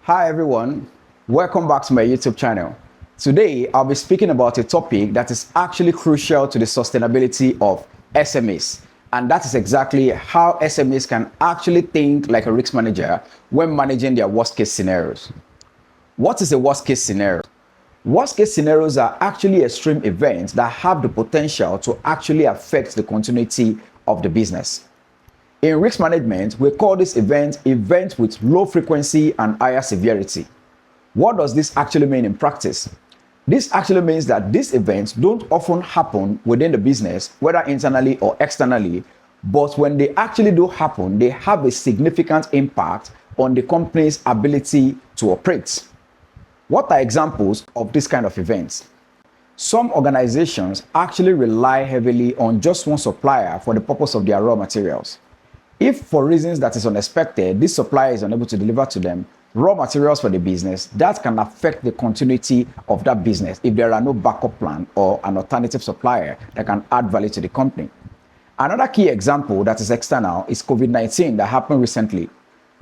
Hi everyone, welcome back to my YouTube channel. Today I'll be speaking about a topic that is actually crucial to the sustainability of SMEs, and that is exactly how SMEs can actually think like a risk manager when managing their worst case scenarios. What is a worst case scenario? Worst case scenarios are actually extreme events that have the potential to actually affect the continuity of the business. In risk management, we call this event with low frequency and higher severity. What does this actually mean in practice? This actually means that these events don't often happen within the business, whether internally or externally, but when they actually do happen, they have a significant impact on the company's ability to operate. What are examples of this kind of events? Some organizations actually rely heavily on just one supplier for the purpose of their raw materials. If for reasons that is unexpected, this supplier is unable to deliver to them raw materials for the business, that can affect the continuity of that business if there are no backup plan or an alternative supplier that can add value to the company. Another key example that is external is COVID-19 that happened recently.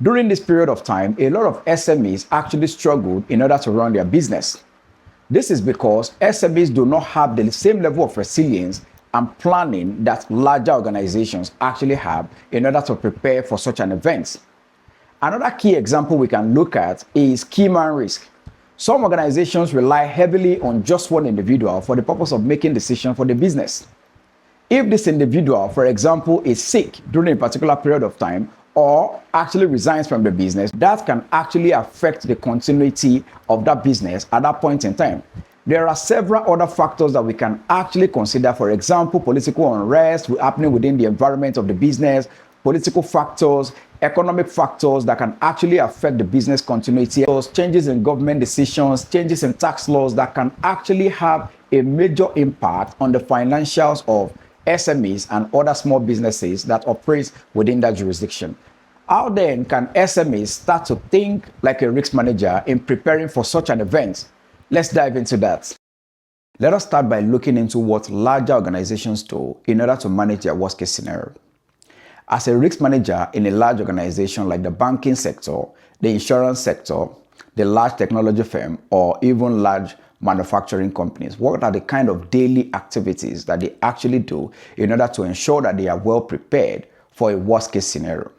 During this period of time, a lot of SMEs actually struggled in order to run their business. This is because SMEs do not have the same level of resilience and planning that larger organizations actually have in order to prepare for such an event. Another key example we can look at is key man risk. Some organizations rely heavily on just one individual for the purpose of making decisions for the business. If this individual, for example, is sick during a particular period of time or actually resigns from the business, that can actually affect the continuity of that business at that point in time. There are several other factors that we can actually consider. For example, political unrest happening within the environment of the business, political factors, economic factors that can actually affect the business continuity, changes in government decisions, changes in tax laws that can actually have a major impact on the financials of SMEs and other small businesses that operate within that jurisdiction. How then can SMEs start to think like a risk manager in preparing for such an event? Let's dive into that. Let us start by looking into what larger organizations do in order to manage their worst case scenario. As a risk manager in a large organization like the banking sector, the insurance sector, the large technology firm, or even large manufacturing companies, what are the kind of daily activities that they actually do in order to ensure that they are well prepared for a worst case scenario?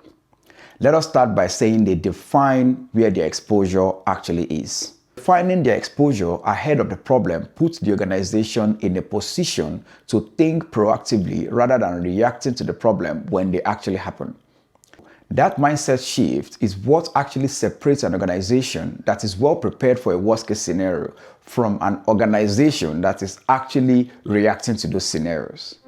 Let us start by saying they define where their exposure actually is. Defining their exposure ahead of the problem puts the organization in a position to think proactively rather than reacting to the problem when they actually happen. That mindset shift is what actually separates an organization that is well prepared for a worst case scenario from an organization that is actually reacting to those scenarios.